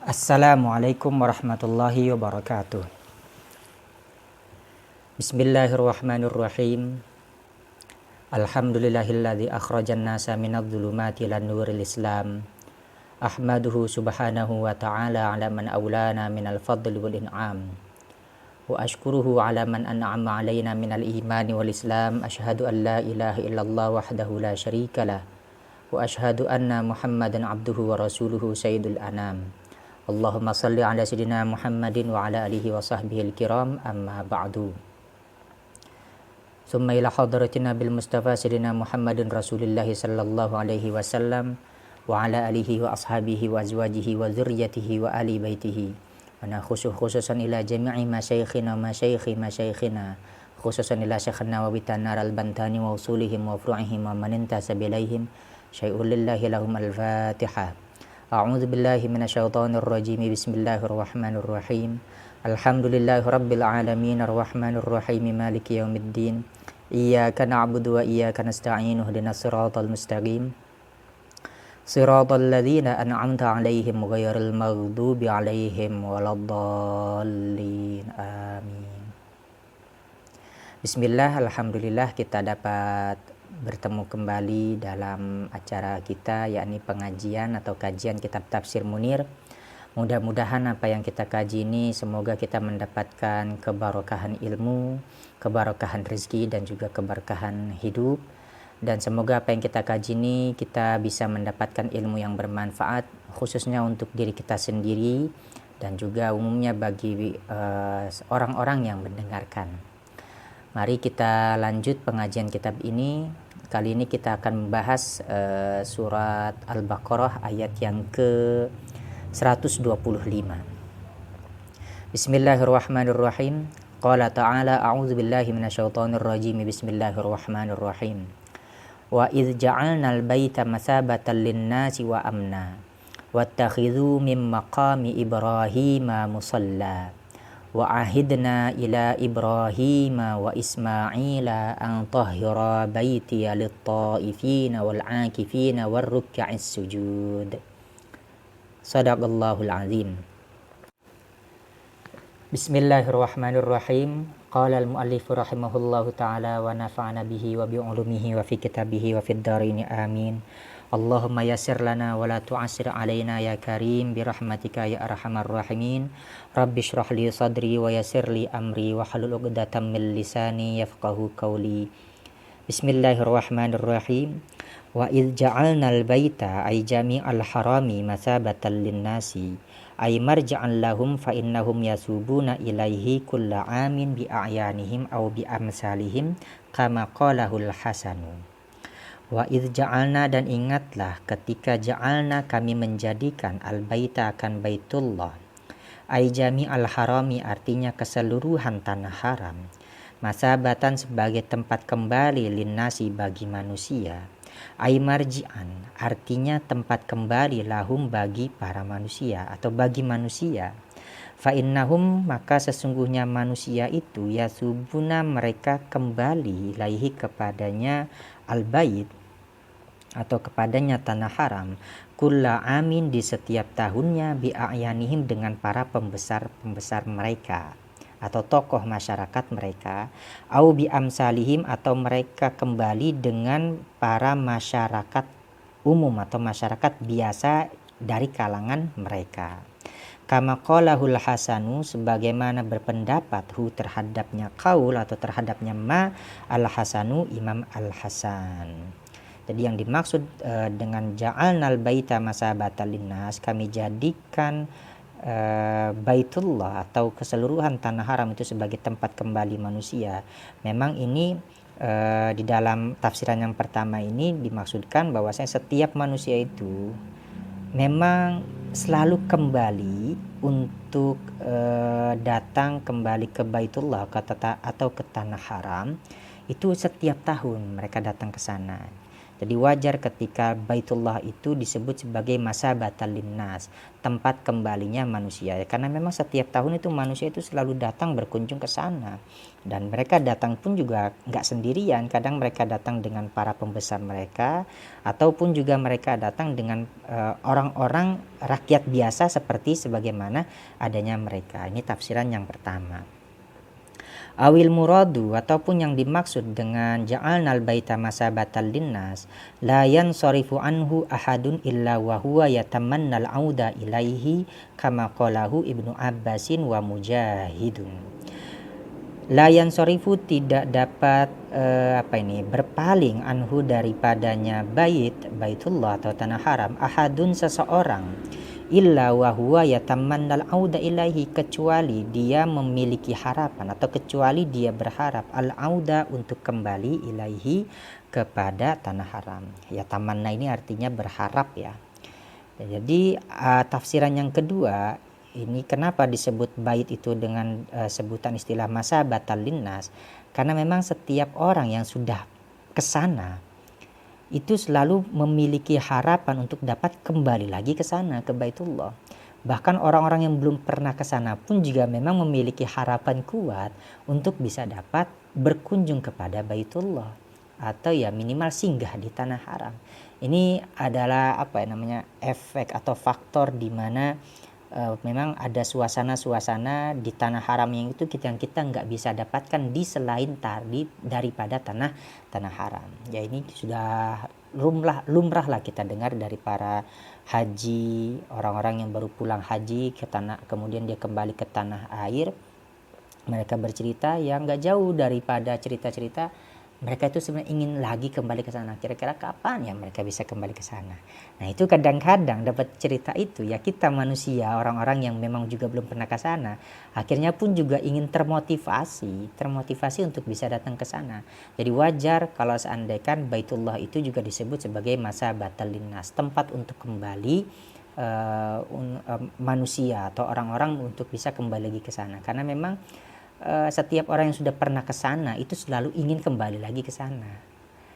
Assalamualaikum warahmatullahi wabarakatuh. Bismillahirrahmanirrahim. Alhamdulillahilladzi akhrajan nasa minadh-dhulumati ilan nuril Islam. Ahmaduhu subhanahu wa ta'ala ala man aulana minal fadli wal in'am. Wa ashkuruhu ala man an'ama alaina minal imani wal Islam. Ashhadu an la ilaha illallah wahdahu la syarikalah. Wa ashhadu anna Muhammadan abduhu wa rasuluhu sayyidul anam. Allahumma salli ala sayyidina Muhammadin wa ala alihi wa sahbihi al-kiram, amma ba'du. Summa ila hadratina bil Mustafa sayyidina Muhammadin Rasulillahi sallallahu alaihi wasallam wa ala alihi wa ashabihi wa azwajihi wa dzurriyyatihi wa ali baitihi. Wa khususan ila jami'i masyayikhina wa masyayikhina khususan ila Syekhna wa Bitanar al-Bantani wa usulihim wa furu'ihim wa man intasa bilaihim syai'un lillahi lahum al-Fatihah. A'udzu billahi minasyaitonir rajim. Bismillahirrahmanirrahim. Alhamdulillahi rabbil alamin arrahmanir rahim maliki yaumiddin. Iyyaka na'budu wa iyyaka nasta'in ihdinas siratal mustaqim. Siratal ladzina an'amta 'alaihim ghairil maghdubi 'alaihim waladdallin. Amin. Bismillah, alhamdulillah kita dapat bertemu kembali dalam acara kita, yakni pengajian atau kajian kitab Tafsir Munir. Mudah-mudahan apa yang kita kaji ini semoga kita mendapatkan keberkahan ilmu, keberkahan rezeki dan juga keberkahan hidup. Dan semoga apa yang kita kaji ini kita bisa mendapatkan ilmu yang bermanfaat khususnya untuk diri kita sendiri dan juga umumnya bagi orang-orang yang mendengarkan. Mari kita lanjut pengajian kitab ini. Kali ini kita akan membahas surat Al-Baqarah ayat yang ke-125. Bismillahirrahmanirrahim. Qala ta'ala a'udzu billahi minasyaitonir rajim. Bismillahirrahmanirrahim. Wa idz ja'alnal baita masabatan lin-nasi wa amna wattakhidhu min maqami Ibrahima musalla. Wa ahidna ila Ibrahima wa Ismaila an tahhira baitiya lit-ta'ifina wal 'akifina war ruk'is sujud. Shadaqallahul azim. Bismillahirrahmanirrahim. Qala al-muallif rahimahullahu ta'ala wa nafa'ana bihi wa bi ulumihi wa fi kitabihi wa fid dharain amin. Allahumma yassir lana wa la tu'assir alaina ya karim bi rahmatika ya arhamar rahimin. Rabbi shrah li sadri wa yassir li amri wa hlul 'uqdatam min lisani yafqahu qawli. Bismillahirrahmanirrahim. Wa idz ja'alnal baita ay jami'al harami masabatan lin-nasi ay marja'an lahum fa innahum yasubuna ilaihi kulla amin bi a'yanihim aw bi amsalihim kama qalahul hasanu. Wa idz ja'alna, dan ingatlah ketika ja'alna kami menjadikan al-baita akan baitullah, ay jami'al harami artinya keseluruhan tanah haram, masabatan sebagai tempat kembali linnasi bagi manusia, ay marji'an artinya tempat kembali lahum bagi para manusia atau bagi manusia. Fa innahum, maka sesungguhnya manusia itu yasubuna mereka kembali ilaihi kepadanya al-bait atau kepadanya tanah haram kulla amin di setiap tahunnya bi a'yanihim dengan para pembesar mereka atau tokoh masyarakat mereka, au bi amsalihim atau mereka kembali dengan para masyarakat umum atau masyarakat biasa dari kalangan mereka. Kama qalahul hasanu, sebagaimana berpendapat terhadapnya qaul atau terhadapnya ma al-hasanu, Imam al-Hasan. Jadi yang dimaksud dengan ja'alnal baita masabatan linnas, kami jadikan baitullah atau keseluruhan tanah haram itu sebagai tempat kembali manusia. Memang ini di dalam tafsiran yang pertama ini dimaksudkan bahwasanya setiap manusia itu memang selalu kembali untuk datang kembali ke baitullah atau ke tanah haram itu setiap tahun mereka datang ke sana. Jadi wajar ketika Baitullah itu disebut sebagai masabatan linnas, tempat kembalinya manusia. Karena memang setiap tahun itu manusia itu selalu datang berkunjung ke sana. Dan mereka datang pun juga nggak sendirian, kadang mereka datang dengan para pembesar mereka, ataupun juga mereka datang dengan orang-orang rakyat biasa seperti sebagaimana adanya mereka. Ini tafsiran yang pertama. Awil muradu, ataupun yang dimaksud dengan ja'alnal baita masabatan linnas la yansarifu anhu ahadun illa wa huwa yatamannal auda ilaihi kama qalahu Ibnu Abbasin wa Mujahidun. La yansarifu, tidak dapat berpaling anhu daripadanya Baitullah atau tanah haram, ahadun, seseorang, illa wa huwa yatamannal auda ilaihi, kecuali dia memiliki harapan atau kecuali dia berharap al auda, untuk kembali ilaihi, kepada tanah haram. Ya, tamanna ini artinya berharap ya. Jadi tafsiran yang kedua ini, kenapa disebut bait itu dengan sebutan istilah masabatan linnas, karena memang setiap orang yang sudah ke sana itu selalu memiliki harapan untuk dapat kembali lagi ke sana, ke Baitullah. Bahkan orang-orang yang belum pernah ke sana pun juga memang memiliki harapan kuat untuk bisa dapat berkunjung kepada Baitullah, atau ya minimal singgah di tanah haram. Ini adalah efek atau faktor di mana memang ada suasana-suasana di tanah haram yang kita nggak bisa dapatkan di selain daripada tanah haram. Ya, ini sudah lumrah lah kita dengar dari para haji, orang-orang yang baru pulang haji ke tanah, kemudian dia kembali ke tanah air. Mereka bercerita yang nggak jauh daripada cerita-cerita mereka itu sebenarnya ingin lagi kembali ke sana. Kira-kira kapan ya mereka bisa kembali ke sana? Nah, itu kadang-kadang dapat cerita itu ya, kita manusia, orang-orang yang memang juga belum pernah ke sana, akhirnya pun juga ingin termotivasi untuk bisa datang ke sana. Jadi wajar kalau seandainya Baitullah itu juga disebut sebagai masabatan linnas, tempat untuk kembali manusia atau orang-orang untuk bisa kembali lagi ke sana. Karena memang setiap orang yang sudah pernah ke sana itu selalu ingin kembali lagi ke sana.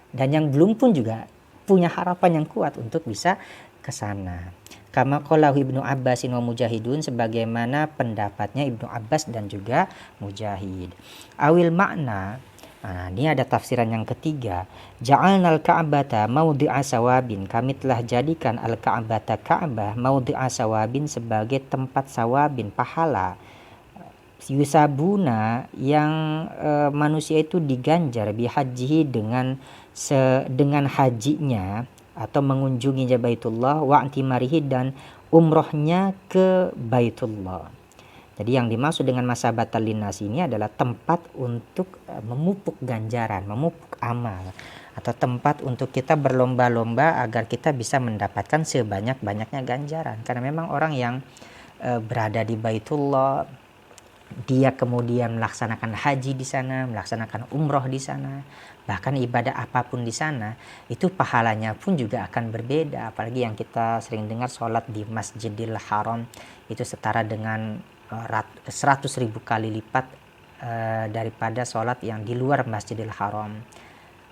Dan yang belum pun juga punya harapan yang kuat untuk bisa ke sana. Kama qalahu Ibnu Abbasin wa Mujahidun, sebagaimana pendapatnya Ibnu Abbas dan juga Mujahid. Awil makna, ini ada tafsiran yang ketiga. Ja'alnal ka'bata maudhi'a sawabin, kami telah jadikan al-ka'bata Ka'bah maudhi'a sawabin, sebagai tempat sawabin, pahala. Yusabuna, yang manusia itu diganjar bihajihi, dengan hajinya atau mengunjungi Baitullah, wa'timarihi, dan umrohnya ke Baitullah. Jadi yang dimaksud dengan masabatan linnas ini adalah tempat untuk memupuk ganjaran, memupuk amal, atau tempat untuk kita berlomba-lomba agar kita bisa mendapatkan sebanyak-banyaknya ganjaran. Karena memang orang yang berada di Baitullah, dia kemudian melaksanakan haji di sana, melaksanakan umroh di sana, bahkan ibadah apapun di sana, itu pahalanya pun juga akan berbeda. Apalagi yang kita sering dengar, sholat di Masjidil Haram itu setara dengan 100.000 kali lipat daripada sholat yang di luar Masjidil Haram.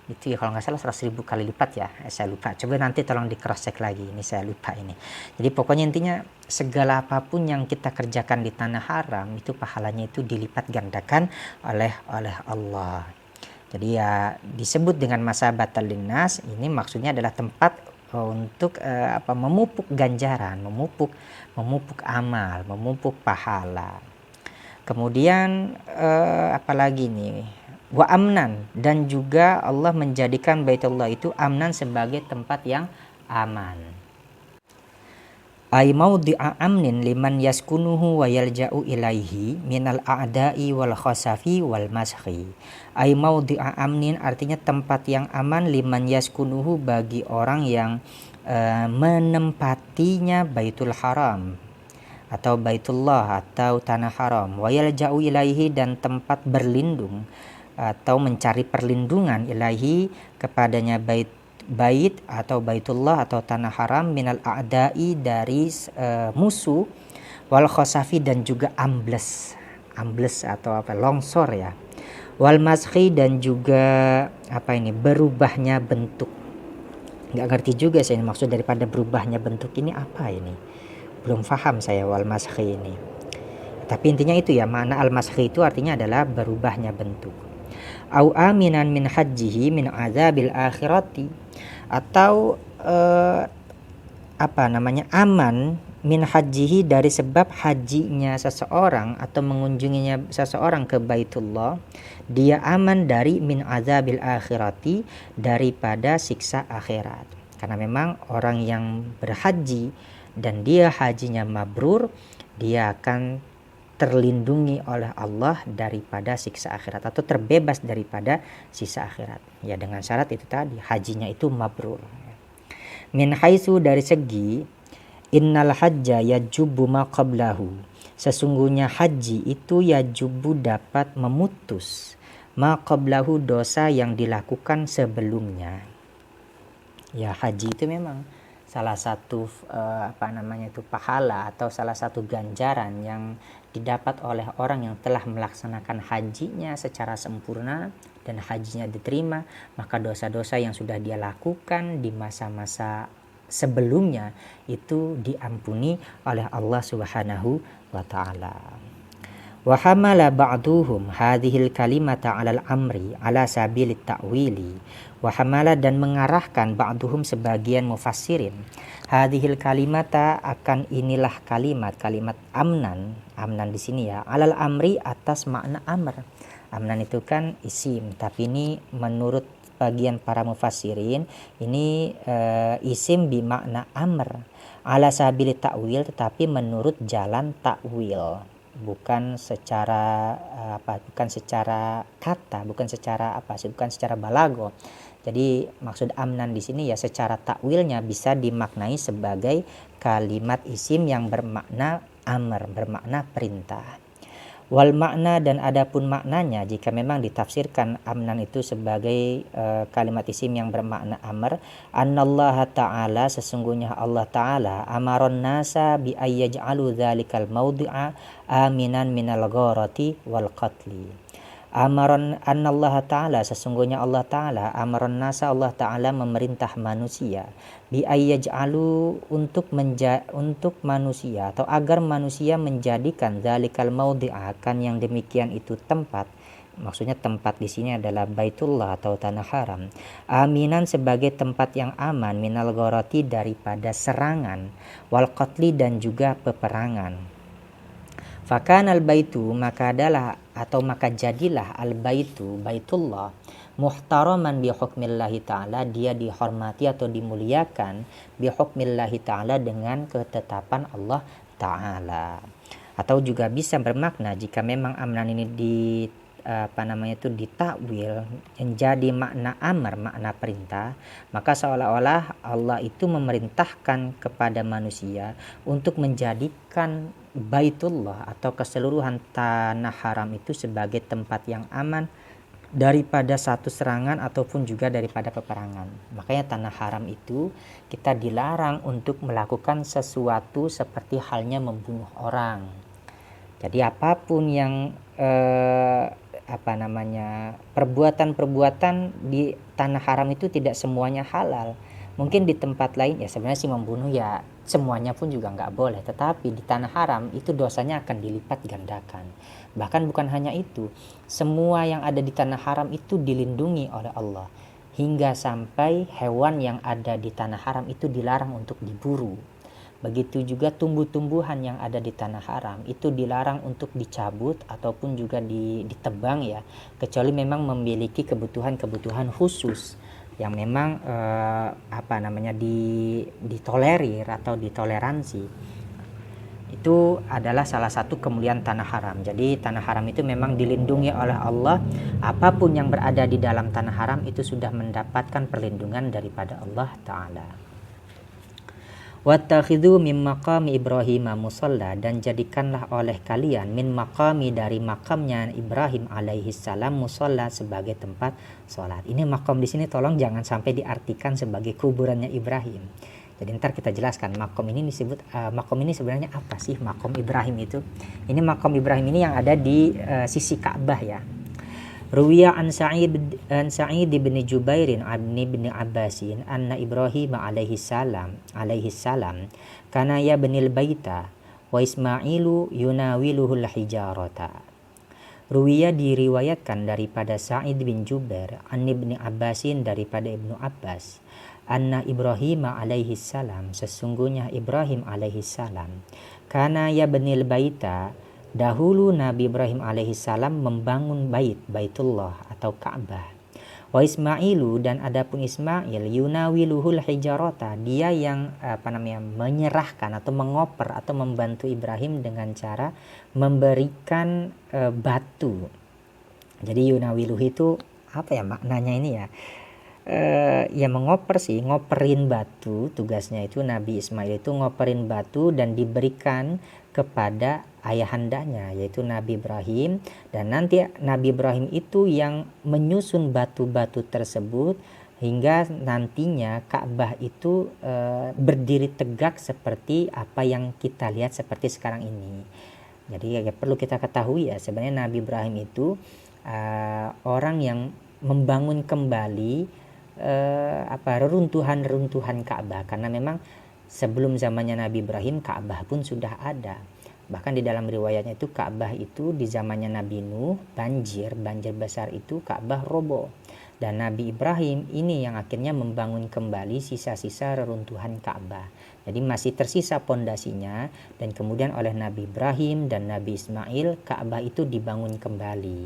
Itu ya kalau nggak salah 100.000 kali lipat ya, saya lupa, coba nanti tolong di cross check lagi, ini saya lupa ini. Jadi pokoknya intinya segala apapun yang kita kerjakan di tanah haram itu pahalanya itu dilipat gandakan oleh Allah. Jadi ya disebut dengan masabatan linnas, ini maksudnya adalah tempat untuk memupuk ganjaran, memupuk amal, memupuk pahala. Kemudian apalagi nih, wa amnan, dan juga Allah menjadikan Baitullah itu amnan, sebagai tempat yang aman. Ay maudhi'a amnin liman yaskunuhu wa yalja'u ilaihi minal a'da'i wal khasafi wal maskhi. Ay maudhi'a amnin artinya tempat yang aman, liman yaskunuhu, bagi orang yang menempatinya Baitul Haram atau Baitullah atau tanah haram, wa yalja'u ilaihi, dan tempat berlindung atau mencari perlindungan ilahi, kepadanya bait atau Baitullah atau tanah haram, minal a'da'i, dari musuh, wal khosafi, dan juga ambles atau longsor ya, wal maskhi, dan juga berubahnya bentuk. Nggak ngerti juga saya maksud daripada berubahnya bentuk ini apa ini. Belum paham saya wal maskhi ini. Tapi intinya itu ya, makna al maskhi itu artinya adalah berubahnya bentuk. Au aminan min hajjihi min azabil akhirati, atau aman min hajihi dari sebab hajinya seseorang atau mengunjunginya seseorang ke Baitullah, dia aman dari min azabil akhirati, daripada siksa akhirat. Karena memang orang yang berhaji dan dia hajinya mabrur, dia akan terlindungi oleh Allah daripada siksa akhirat atau terbebas daripada siksa akhirat. Ya dengan syarat itu tadi, hajinya itu mabrur. Min haitsu, dari segi innal hajja yajubu ma qablahu, sesungguhnya haji itu yajubu dapat memutus ma qablahu, dosa yang dilakukan sebelumnya. Ya haji itu memang salah satu pahala atau salah satu ganjaran yang didapat oleh orang yang telah melaksanakan hajinya secara sempurna dan hajinya diterima, maka dosa-dosa yang sudah dia lakukan di masa-masa sebelumnya itu diampuni oleh Allah Subhanahu wa taala. Wa hamala ba'duhum hadhil kalimata 'alal amri 'ala sabilit ta'wili. Wa hamala, dan mengarahkan ba'duhum sebagian mufassirin hadhil kalimata, akan inilah kalimat amnan di sini ya, 'alal amri, atas makna amr. Amnan itu kan isim, tapi ini menurut bagian para mufassirin ini isim bimakna amr ala sabili ta'wil, tetapi menurut jalan ta'wil, bukan secara kata, bukan secara balago. Jadi maksud amnan di sini ya secara ta'wilnya bisa dimaknai sebagai kalimat isim yang bermakna amr, bermakna perintah. Wal makna, dan adapun maknanya jika memang ditafsirkan amnan itu sebagai kalimat isim yang bermakna amr, annallaha ta'ala, sesungguhnya Allah ta'ala, amaron nasa bi ayyaj'alu dzalikal mawdi'a aminan minal gharati wal qatli. Amaron annallaha ta'ala, sesungguhnya Allah ta'ala, amaron nasa, Allah ta'ala memerintah manusia, bi ayyaj'alu, untuk manusia atau agar manusia menjadikan dzalikal maudhi'a, kan yang demikian itu tempat, maksudnya tempat di sini adalah Baitullah atau tanah haram, aminan sebagai tempat yang aman, minal gharati, daripada serangan, wal qatli, dan juga peperangan. Fakanal baitu, maka jadilah al baitu, Baitullah, muhtaraman bi hukmillahi ta'ala, dia dihormati atau dimuliakan bi hukmillahi ta'ala, dengan ketetapan Allah ta'ala. Atau juga bisa bermakna jika memang amnan ini ditakwil menjadi makna amar, makna perintah, maka seolah-olah Allah itu memerintahkan kepada manusia untuk menjadikan Baitullah atau keseluruhan tanah haram itu sebagai tempat yang aman daripada satu serangan ataupun juga daripada peperangan. Makanya tanah haram itu kita dilarang untuk melakukan sesuatu seperti halnya membunuh orang. Jadi apapun yang perbuatan-perbuatan di tanah haram itu tidak semuanya halal. Mungkin di tempat lain ya sebenarnya sih membunuh ya semuanya pun juga nggak boleh, tetapi di tanah haram itu dosanya akan dilipat gandakan. Bahkan bukan hanya itu, semua yang ada di tanah haram itu dilindungi oleh Allah, hingga sampai hewan yang ada di tanah haram itu dilarang untuk diburu. Begitu juga tumbuh-tumbuhan yang ada di tanah haram itu dilarang untuk dicabut ataupun juga ditebang ya, kecuali memang memiliki kebutuhan khusus yang memang ditolerir atau ditoleransi. Itu adalah salah satu kemuliaan tanah haram. Jadi tanah haram itu memang dilindungi oleh Allah. Apapun yang berada di dalam tanah haram itu sudah mendapatkan perlindungan daripada Allah Ta'ala. Wattakhidhu min maqami Ibrahim musalla, dan jadikanlah oleh kalian min maqami, dari makamnya Ibrahim alaihi salam, musalla, sebagai tempat sholat. Ini makom di sini tolong jangan sampai diartikan sebagai kuburannya Ibrahim. Jadi ntar kita jelaskan makom ini makom ini sebenarnya apa sih makom Ibrahim itu. Ini makom Ibrahim ini yang ada di sisi Ka'bah ya. Ruwiya an Sa'id bin Jubairin bin Abbasin anna Ibrahim alaihi salam kana yabnil baita wa Ismailu yunawiluhul hijarata. Ruwiya diriwayatkan daripada Sa'id bin Jubair an Ibni Abbasin daripada Ibnu Abbas anna Ibrahim alaihi salam sesungguhnya Ibrahim alaihi salam kana yabnil baita dahulu Nabi Ibrahim alaihi salam membangun Baitullah atau Ka'bah. Wa Ismailu dan adapun Ismail yunawiluhul hijarata, dia yang menyerahkan atau mengoper atau membantu Ibrahim dengan cara memberikan batu. Jadi yunawiluh itu apa ya maknanya ini ya? Ya mengoper sih, ngoperin batu. Tugasnya itu Nabi Ismail itu ngoperin batu dan diberikan kepada ayahandanya yaitu Nabi Ibrahim, dan nanti Nabi Ibrahim itu yang menyusun batu-batu tersebut hingga nantinya Ka'bah itu berdiri tegak seperti apa yang kita lihat seperti sekarang ini. Jadi ya perlu kita ketahui ya, sebenarnya Nabi Ibrahim itu orang yang membangun kembali reruntuhan Ka'bah, karena memang sebelum zamannya Nabi Ibrahim Ka'bah pun sudah ada. Bahkan di dalam riwayatnya itu Ka'bah itu di zamannya Nabi Nuh banjir besar itu Ka'bah roboh, dan Nabi Ibrahim ini yang akhirnya membangun kembali sisa-sisa reruntuhan Ka'bah. Jadi masih tersisa pondasinya, dan kemudian oleh Nabi Ibrahim dan Nabi Ismail Ka'bah itu dibangun kembali.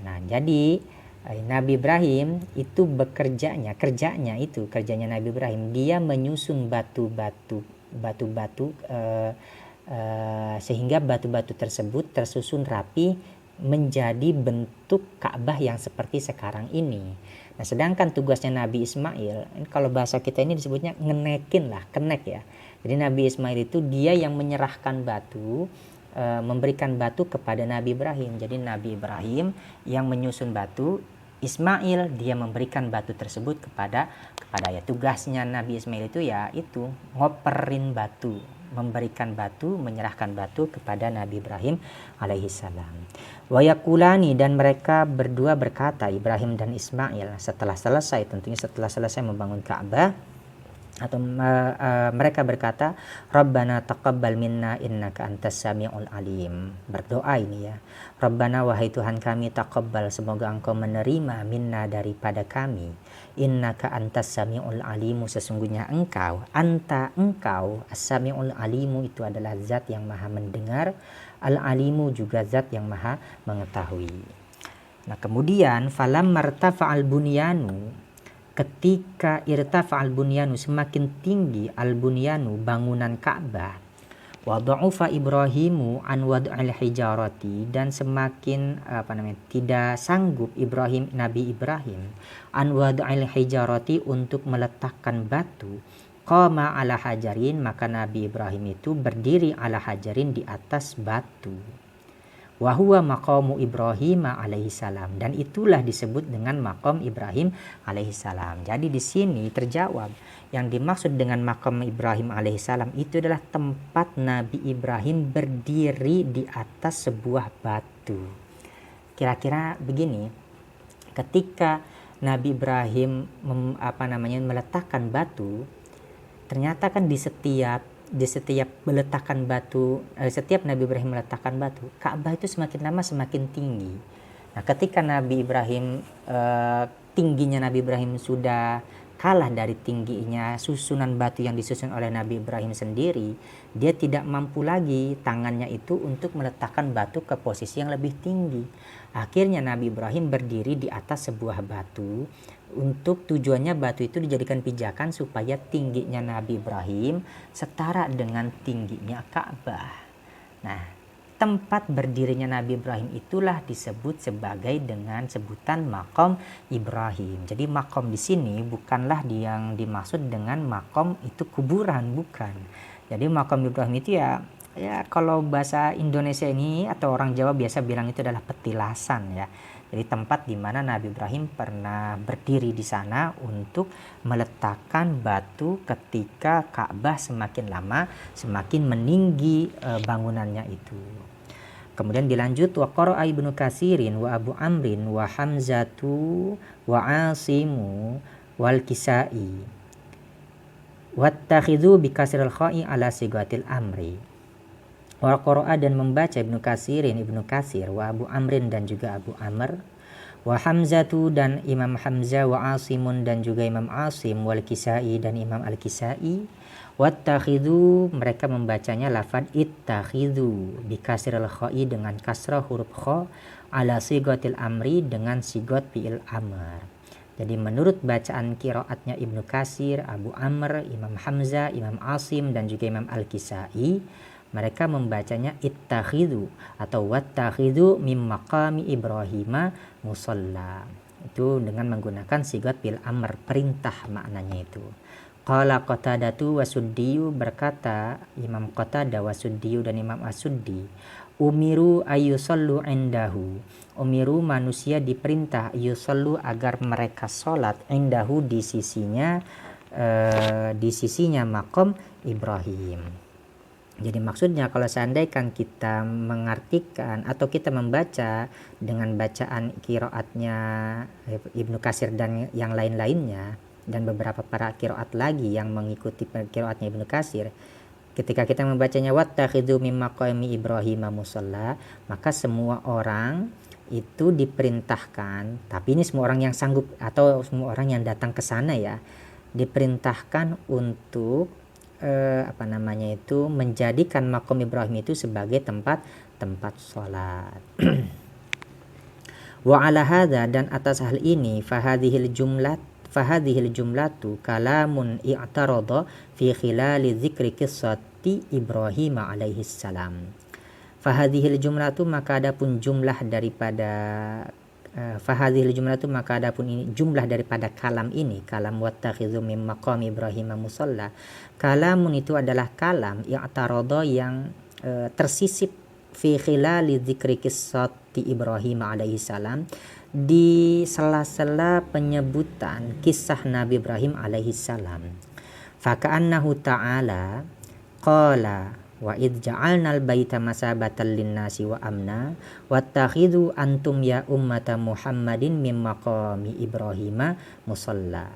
Nah, jadi Nabi Ibrahim itu kerjanya Nabi Ibrahim, dia menyusun batu-batu sehingga batu-batu tersebut tersusun rapi menjadi bentuk Ka'bah yang seperti sekarang ini. Nah, sedangkan tugasnya Nabi Ismail, kalau bahasa kita ini disebutnya kenek ya. Jadi Nabi Ismail itu dia yang menyerahkan batu, memberikan batu kepada Nabi Ibrahim. Jadi Nabi Ibrahim yang menyusun batu, Ismail dia memberikan batu tersebut kepada ya. Tugasnya Nabi Ismail itu ya itu ngoperin batu, memberikan batu, menyerahkan batu kepada Nabi Ibrahim alaihissalam. Wa yaqulani, dan mereka berdua berkata, Ibrahim dan Ismail, setelah selesai membangun Ka'bah, atau mereka berkata, Rabbana taqabbal minna innaka antas sami'ul alim. Berdoa ini ya, Rabbana wahai Tuhan kami, taqabbal semoga engkau menerima minna daripada kami, innaka antas sami'ul alimu sesungguhnya engkau as-sami'ul alimu itu adalah zat yang maha mendengar, al-alimu juga zat yang maha mengetahui. Nah, kemudian falam martafa'al bunyanu, ketika irtafa'al bunyanu semakin tinggi al-bunyanu bangunan Ka'bah, wa dha'ufa Ibrahimu an wad'il hijarati, dan semakin tidak sanggup Nabi Ibrahim an wad'il hijarati untuk meletakkan batu, qama ala hajarin, maka Nabi Ibrahim itu berdiri ala hajarin di atas batu. Wa huwa maqamu Ibrahim alaihissalam, dan itulah disebut dengan maqam Ibrahim alaihissalam. Jadi di sini terjawab yang dimaksud dengan maqam Ibrahim alaihissalam itu adalah tempat Nabi Ibrahim berdiri di atas sebuah batu. Kira-kira begini, ketika Nabi Ibrahim meletakkan batu, ternyata kan di setiap meletakkan batu, setiap Nabi Ibrahim meletakkan batu, Ka'bah itu semakin lama semakin tinggi. Nah, ketika Nabi Ibrahim tingginya Nabi Ibrahim sudah kalah dari tingginya susunan batu yang disusun oleh Nabi Ibrahim sendiri, dia tidak mampu lagi tangannya itu untuk meletakkan batu ke posisi yang lebih tinggi. Akhirnya Nabi Ibrahim berdiri di atas sebuah batu, untuk tujuannya batu itu dijadikan pijakan supaya tingginya Nabi Ibrahim setara dengan tingginya Ka'bah. Nah, tempat berdirinya Nabi Ibrahim itulah disebut sebagai dengan sebutan maqam Ibrahim. Jadi maqam di sini bukanlah yang dimaksud dengan maqam itu kuburan, bukan. Jadi maqam Ibrahim itu ya kalau bahasa Indonesia ini atau orang Jawa biasa bilang itu adalah petilasan ya. Jadi tempat di mana Nabi Ibrahim pernah berdiri di sana untuk meletakkan batu ketika Ka'bah semakin lama semakin meninggi bangunannya itu. Kemudian dilanjut wa qara'a Ibnu Katsirin wa Abu Amrin wa Hamzatu wa Asimu wal Kisai wattakhidhu bi kasril kha'i ala sigatil amri. Wa qara'a dan membaca Ibnu Katsirin, Ibnu Katsir, wa Abu Amrin dan juga Abu Amr, wa Hamzatu dan Imam Hamzah, wa Asimun dan juga Imam Asim, wal Kisai dan Imam Al-Kisai. Wattakhidhu mereka membacanya lafaz ittakhidhu bi kasril kha'i dengan kasrah huruf kha ala sigatil amri dengan sigot fi'il amr. Jadi menurut bacaan qiraatnya Ibnu Katsir, Abu Amr, Imam Hamzah, Imam Asim dan juga Imam Al-Kisai, mereka membacanya ittakhidhu atau wattakhidhu mim maqami Ibrahima musalla. Itu dengan menggunakan sigot fi'il amr, perintah maknanya itu. Qala Qatadatu wa Suddiyu, berkata Imam Qatadah wa Suddiyu dan Imam As-Suddi, umiru ayyusallu indahu. Umiru manusia diperintah ayyusallu agar mereka sholat indahu di sisinya maqam Ibrahim. Jadi maksudnya kalau seandainya kita mengartikan atau kita membaca dengan bacaan qiraatnya Ibnu Katsir dan yang lain-lainnya dan beberapa para qiraat lagi yang mengikuti qiraatnya Ibnu Katsir, ketika kita membacanya wattakhidhu mim maqami Ibrahim musalla, maka semua orang itu diperintahkan, tapi ini semua orang yang sanggup atau semua orang yang datang ke sana ya, diperintahkan untuk menjadikan maqam Ibrahim itu sebagai tempat sholat. Wa ala hadza, dan atas hal ini fahadhil jumlatu kalamun i'tarada fi khilali dzikri qissati Ibrahim alaihi salam. Fahadhil jumlatu, maka adapun jumlah daripada jumlah daripada kalam ini, kalam wattakhidhu mim maqami Ibrahim musalla. Kalamun itu adalah kalam i'tarada yang tersisip fi khilali dzikri qissati Ibrahim alaihi salam, di sela-sela penyebutan kisah Nabi Ibrahim alaihi salam. Faka'annahu ta'ala qala wa id ja'alnal baita masabatan linnasi wa amna wattakhidhu antum ya ummata Muhammadin mim maqami Ibrahim musalla.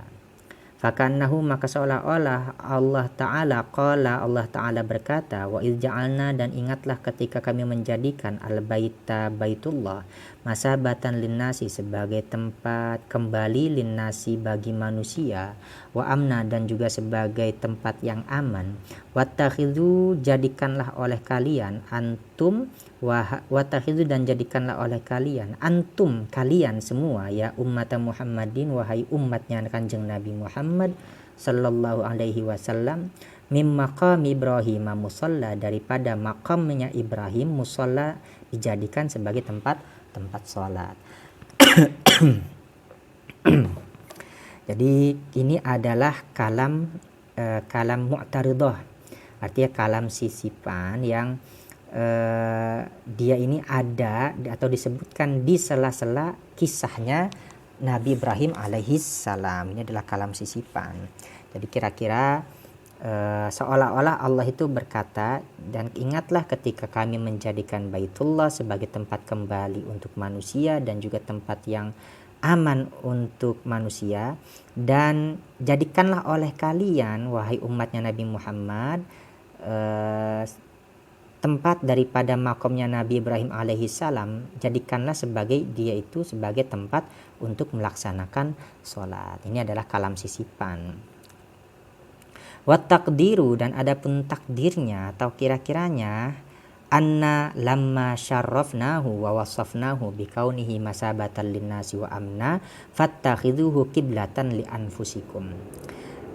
Faka'annahu, maka seolah-olah Allah Ta'ala qala, Allah Ta'ala berkata, wa id ja'alna, dan ingatlah ketika kami menjadikan al-baita, baitullah, masabatan linnasi, sebagai tempat kembali linnasi, bagi manusia, wa amna, dan juga sebagai tempat yang aman. Wattakhidhu, jadikanlah oleh kalian, antum wattakhidhu, dan jadikanlah oleh kalian, antum, kalian semua, ya ummata Muhammadin, wahai umatnya Kanjeng Nabi Muhammad sallallahu alaihi wasallam, mim maqam Ibrahim musalla, daripada makamnya Ibrahim, musalla, dijadikan sebagai tempat sholat. Jadi ini adalah kalam mu'taridah, artinya kalam sisipan yang dia ini ada atau disebutkan di sela-sela kisahnya Nabi Ibrahim alaihi salam. Ini adalah kalam sisipan. Jadi kira-kira seolah-olah Allah itu berkata, dan ingatlah ketika kami menjadikan Baitullah sebagai tempat kembali untuk manusia dan juga tempat yang aman untuk manusia, dan jadikanlah oleh kalian, wahai umatnya Nabi Muhammad, tempat daripada makamnya Nabi Ibrahim alaihi salam, jadikanlah sebagai tempat untuk melaksanakan sholat. Ini adalah kalam sisipan. Wat takdiru, dan adapun takdirnya atau kira-kiranya, anna lamma syarrafnahu wa wasafnahu bikaunihi masabatan linnasi wa amna fattakhidhuhu qiblatan li anfusikum.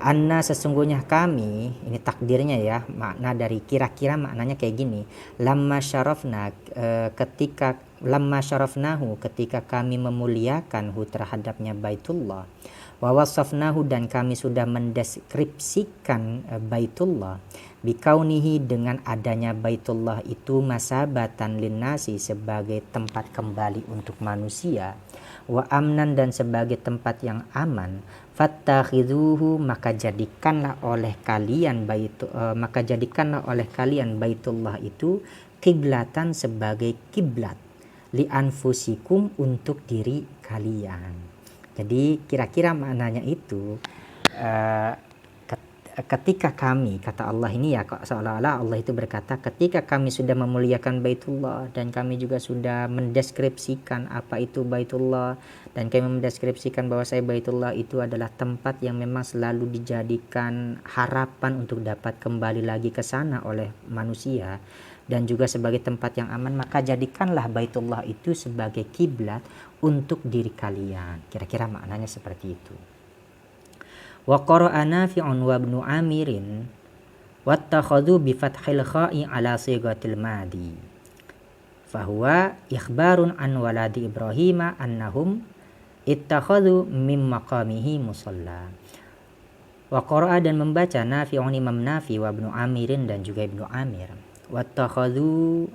Anna, sesungguhnya kami, ini takdirnya ya, makna dari kira-kira maknanya kayak gini. Lamma syarafnahu, ketika kami memuliakanhu terhadapnya Baitullah, wa wasafnahu, dan kami sudah mendeskripsikan Baitullah, bikaunihi, dengan adanya Baitullah itu, masabatan linnasi, sebagai tempat kembali untuk manusia, wa amnan, dan sebagai tempat yang aman, fattakhidhuhu, maka jadikanlah oleh kalian Baitullah itu kiblatan sebagai kiblat li anfusikum untuk diri kalian. Jadi kira-kira maknanya itu ketika kami, kata Allah ini ya, seolah-olah Allah itu berkata ketika kami sudah memuliakan Baitullah dan kami juga sudah mendeskripsikan apa itu Baitullah dan kami mendeskripsikan bahwa Baitullah itu adalah tempat yang memang selalu dijadikan harapan untuk dapat kembali lagi ke sana oleh manusia dan juga sebagai tempat yang aman, maka jadikanlah Baitullah itu sebagai kiblat untuk diri kalian. Kira-kira maknanya seperti itu. Wa qara'a Nafi'un wa Ibnu Amirin wattakhadhu bi fathil kha'i ala sighatil madi fahuwa ikhbarun an waladi Ibrahim annahum ittakhadhu min maqamihi musalla. Wa qara'a dan membaca Nafi'un Imam Nafi wa Ibnu Amirin dan juga Ibnu Amir. Wattakhadhu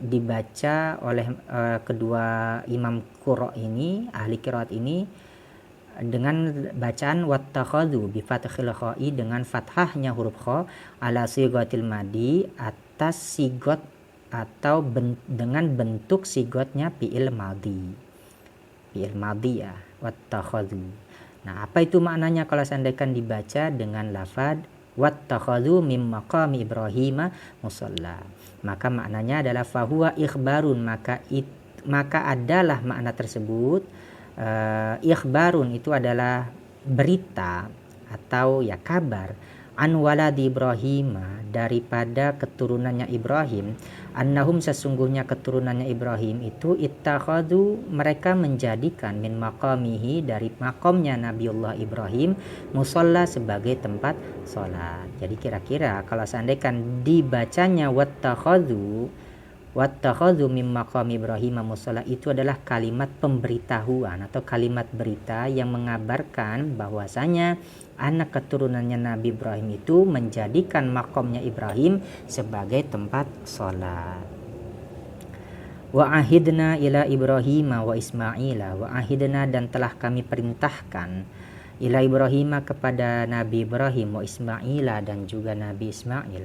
dibaca oleh kedua imam qira ini, ahli qiraat ini dengan bacaan wattakhadhu bi fathil kha'i dengan fathahnya huruf kha ala sighatil madi atas sigot atau dengan bentuk sigotnya fi'il madhi. Fi'il madhi ya, wattakhadhu. Nah, apa itu maknanya kalau seandainya dibaca dengan lafaz wattakhadhu mim maqami Ibrahim musalla? Maka maknanya adalah fahuwa ikhbarun, maka adalah makna tersebut ikhbarun itu adalah berita atau ya kabar an waladi Ibrahim daripada keturunannya Ibrahim, annahum sesungguhnya keturunannya Ibrahim itu ittakhadhu mereka menjadikan min maqamihi dari makomnya Nabiullah Ibrahim musalla sebagai tempat sholat. Jadi kira-kira kalau seandainya dibacanya wattakhadhu min maqami Ibrahim musalla itu adalah kalimat pemberitahuan atau kalimat berita yang mengabarkan bahwasanya anak keturunannya Nabi Ibrahim itu menjadikan makomnya Ibrahim sebagai tempat sholat. Wa ahidna ila Ibrahim wa Ismaila, wa ahidna dan telah kami perintahkan ila Ibrahim kepada Nabi Ibrahim wa Ismaila dan juga Nabi Ismail.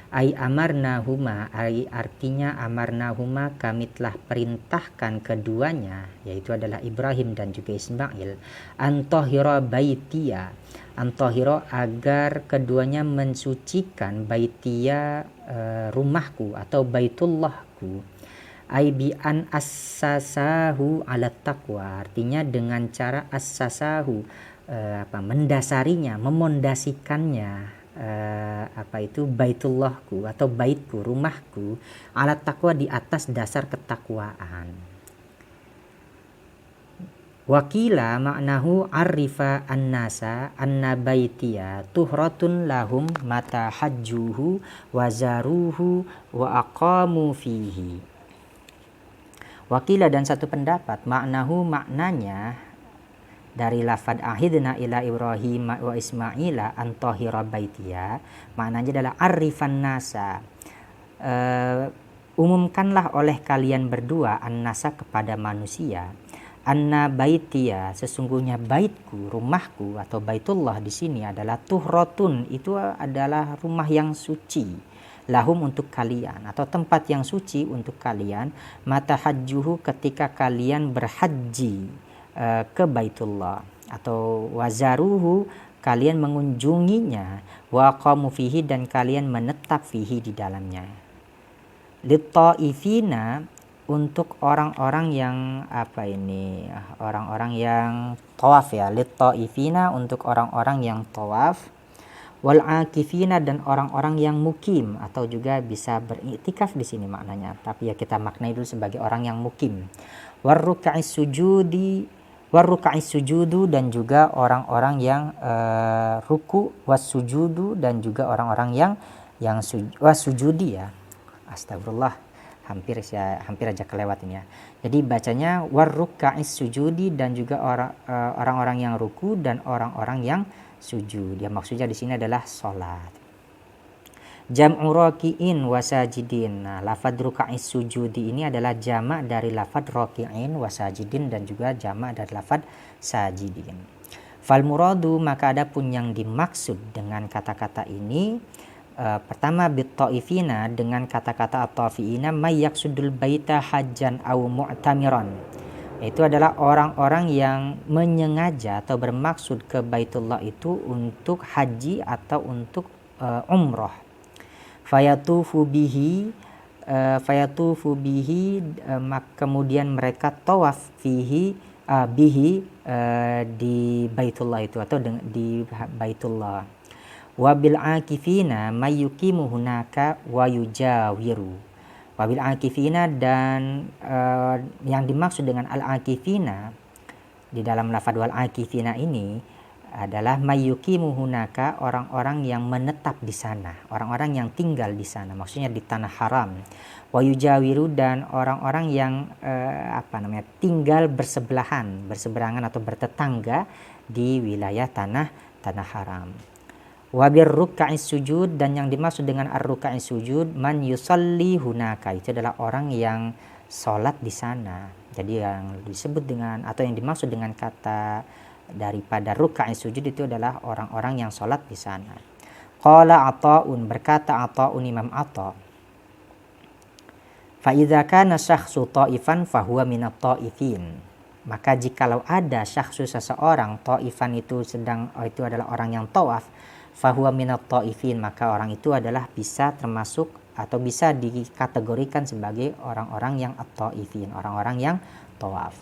Ai amarnahuma, ai artinya amarnahuma kami telah perintahkan keduanya, yaitu adalah Ibrahim dan juga Ismail, antahira baitiya, antahira agar keduanya mensucikan baitiya rumahku atau baitullahku, ai bi an assasahu ala taqwa, artinya dengan cara assasahu mendasarinya, memondasikannya baitullahku atau baitku, rumahku, ala taqwa di atas dasar ketakwaan. Wakila maknahu arifa an-nasa anna baitiya tuhratun lahum mata hajjuhu wa zaruhu wa aqamu fihi. Wakila dan satu pendapat maknahu maknanya dari lafad ahidna ila Ibrahim wa Ismaila antahira baitiya, maknanya adalah arifan nasa, umumkanlah oleh kalian berdua an-nasa kepada manusia, anna baitiya sesungguhnya baitku, rumahku atau baitullah di sini adalah tuhratun, itu adalah rumah yang suci, lahum untuk kalian atau tempat yang suci untuk kalian, mata hajjuhu ketika kalian berhaji ke Baitullah, atau wazaruhu kalian mengunjunginya, wa qamu fihi dan kalian menetap fihi di dalamnya, lit-taifina untuk orang-orang yang orang-orang yang tawaf ya, lit-taifina untuk orang-orang yang tawaf, wal akifina dan orang-orang yang mukim atau juga bisa beriktikaf di sini maknanya, tapi ya kita maknai dulu sebagai orang yang mukim, warruka'is sujudu dan juga orang-orang yang ruku, wasujudu dan juga orang-orang yang wasujudi ya. Astagfirullah, hampir aja kelewat ini ya. Jadi bacanya warruka'is sujudi dan juga orang-orang yang ruku dan orang-orang yang sujud. Ya maksudnya di sini adalah salat. Jam'u raki'in wasajidin. Nah, lafadz ruka'is sujudi ini adalah jamak dari lafadz raki'in wasajidin dan juga jamak dari lafadz sajidin. Fal muradu, maka adapun yang dimaksud dengan kata-kata ini Pertama bit-ta'ifina, dengan kata-kata at-tafiina may yaqsudul baita hajjan au mu'tamiran. Itu adalah orang-orang yang menyengaja atau bermaksud ke Baitullah itu untuk haji atau untuk umroh. Fayatufu bihi kemudian mereka tawaf bihi di Baitullah itu atau di Baitullah. Wabil akifina mayyukimu hunaka wa yujawiru. Wabil akifina, dan yang dimaksud dengan al akifina di dalam lafadz wal akifina ini adalah mayyukimu hunaka, orang-orang yang menetap di sana, orang-orang yang tinggal di sana, maksudnya di tanah haram. Wa yujawiru, dan orang-orang yang tinggal berseberangan atau bertetangga di wilayah tanah haram. Wabir ruka'is sujud, dan yang dimaksud dengan ar-ruka'is sujud man yusalli hunaka, itu adalah orang yang sholat di sana. Jadi yang disebut dengan atau yang dimaksud dengan kata daripada ruka'is sujud itu adalah orang-orang yang sholat di sana. Qala Ata'un, berkata Ata'un, Imam Ata, fa idza kana syakhsu ta'ifan fa huwa minat ta'ifin. Maka jikalau ada syakhsu seseorang, ta'ifan itu adalah orang yang tawaf, fahuwa minat ta'ifin, maka orang itu adalah bisa termasuk atau bisa dikategorikan sebagai orang-orang yang at-ta'ifin, orang-orang yang tawaf.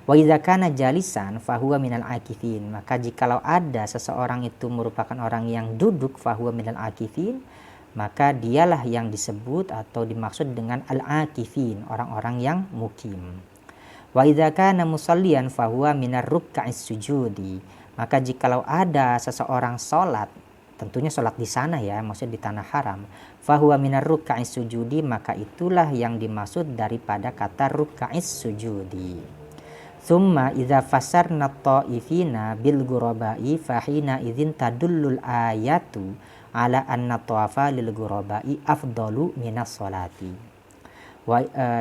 Wa idza kana jalisan fahuwa minal akifin, maka jikalau ada seseorang itu merupakan orang yang duduk, fahuwa minal akifin, maka dialah yang disebut atau dimaksud dengan al-akifin, orang-orang yang mukim. Wa idza kana musalliyan fahuwa minar ruk'is sujudi, maka jikalau ada seseorang sholat, tentunya sholat di sana ya, maksudnya di tanah haram, fahuwa minar ruka'is sujudi, maka itulah yang dimaksud daripada kata ruka'is sujudi. Summa idza fasarna ta'ifina bil ghurabai fahina idzin tadullul ayatu ala anna tawafa lil ghurabai afdalu minas sholati.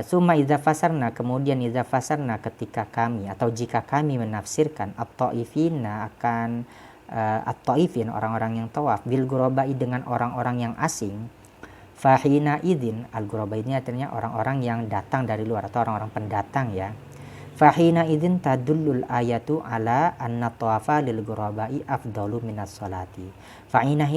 Summa idza fasarna, kemudian idza fasarna, ketika kami atau jika kami menafsirkan at-ta'ifina akan at-ta'ifin, orang-orang yang tawaf, bil ghurabai, dengan orang-orang yang asing, fahina idzin, al-ghuraba ini artinya orang-orang yang datang dari luar atau orang-orang pendatang ya. Fahina idzin tadullul ayatu ala anna tawafa lil ghurabai afdalu minas sholati.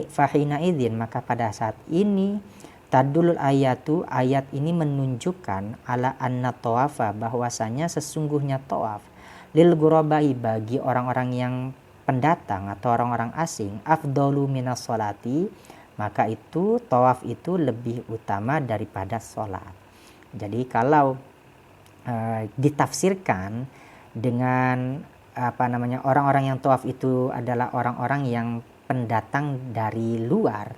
Fahina idzin, maka pada saat ini tadulul ayatu, ayat ini menunjukkan ala anna tawafa, bahwasanya sesungguhnya tawaf, lil ghurabai, bagi orang-orang yang pendatang atau orang-orang asing, afdalu minas sholati, maka itu tawaf itu lebih utama daripada sholat. Jadi kalau ditafsirkan dengan orang-orang yang tawaf itu adalah orang-orang yang pendatang dari luar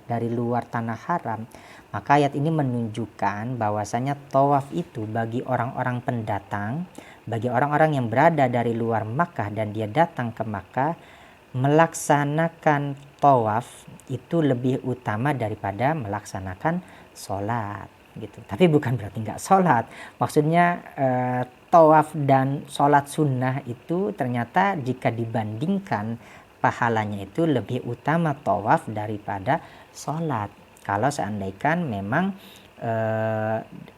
tanah haram, maka ayat ini menunjukkan bahwasanya tawaf itu bagi orang-orang pendatang, bagi orang-orang yang berada dari luar Makkah dan dia datang ke Makkah, melaksanakan tawaf itu lebih utama daripada melaksanakan sholat gitu. Tapi bukan berarti nggak sholat, maksudnya tawaf dan sholat sunnah itu ternyata jika dibandingkan pahalanya itu lebih utama tawaf daripada sholat, kalau seandainya memang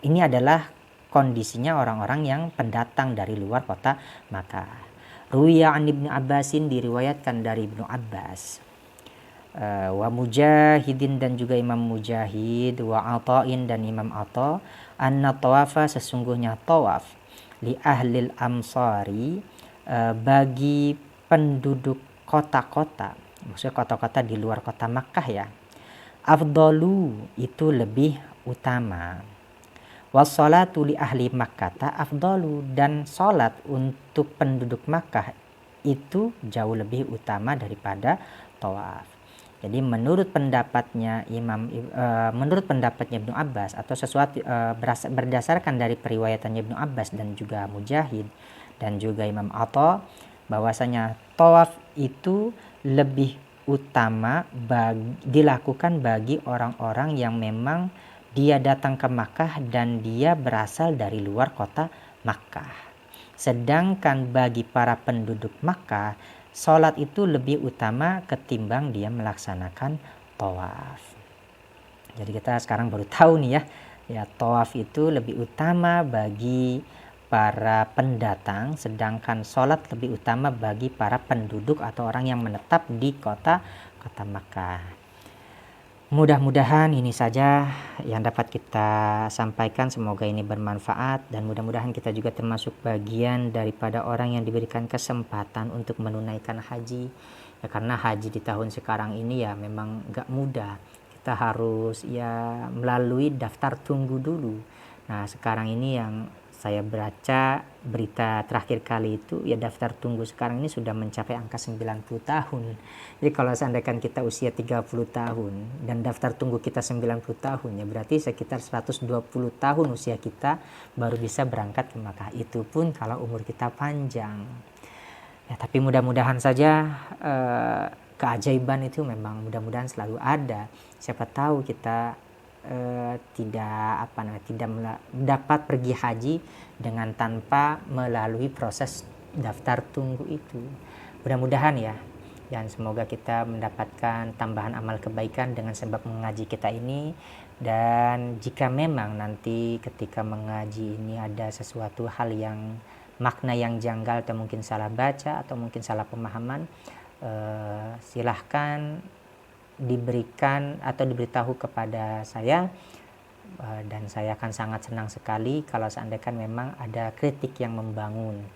ini adalah kondisinya orang-orang yang pendatang dari luar kota Makkah. Ruwiya an Ibnu Abbasin, diriwayatkan dari Ibnu Abbas, wa Mujahidin, dan juga Imam Mujahid, wa Ata'in, dan Imam Ata, anna tawafa, sesungguhnya tawaf, li ahlil amsari, bagi penduduk kota-kota, maksudnya kota-kota di luar kota Makkah ya, afdalu, itu lebih utama. Wassalatu li ahli Makkah afdalu, dan salat untuk penduduk Makkah itu jauh lebih utama daripada tawaf. Jadi menurut pendapatnya Ibnu Abbas, atau sesuatu berdasarkan dari periwayatan Ibnu Abbas dan juga Mujahid dan juga Imam Atha, bahwasanya tawaf itu lebih utama dilakukan bagi orang-orang yang memang dia datang ke Makkah dan dia berasal dari luar kota Makkah. Sedangkan bagi para penduduk Makkah, sholat itu lebih utama ketimbang dia melaksanakan tawaf. Jadi kita sekarang baru tahu nih ya tawaf itu lebih utama bagi para pendatang, sedangkan sholat lebih utama bagi para penduduk atau orang yang menetap di kota Makkah. Mudah-mudahan ini saja yang dapat kita sampaikan, semoga ini bermanfaat dan mudah-mudahan kita juga termasuk bagian daripada orang yang diberikan kesempatan untuk menunaikan haji ya, karena haji di tahun sekarang ini ya memang gak mudah, kita harus ya melalui daftar tunggu dulu. Nah sekarang ini yang saya baca berita terakhir kali itu ya daftar tunggu sekarang ini sudah mencapai angka 90 tahun. Jadi kalau seandainya kita usia 30 tahun dan daftar tunggu kita 90 tahun ya berarti sekitar 120 tahun usia kita baru bisa berangkat ke Makkah. Itu pun kalau umur kita panjang. Ya, tapi mudah-mudahan saja keajaiban itu memang mudah-mudahan selalu ada. Siapa tahu kita tidak dapat pergi haji dengan tanpa melalui proses daftar tunggu itu. Mudah-mudahan ya, dan semoga kita mendapatkan tambahan amal kebaikan dengan sebab mengaji kita ini. Dan jika memang nanti ketika mengaji ini ada sesuatu hal yang makna yang janggal atau mungkin salah baca atau mungkin salah pemahaman, silahkan diberikan atau diberitahu kepada saya, dan saya akan sangat senang sekali kalau seandainya memang ada kritik yang membangun.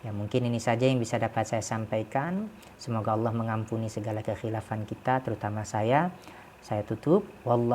Ya mungkin ini saja yang bisa dapat saya sampaikan. Semoga Allah mengampuni segala kekhilafan kita, terutama saya tutup. Wallah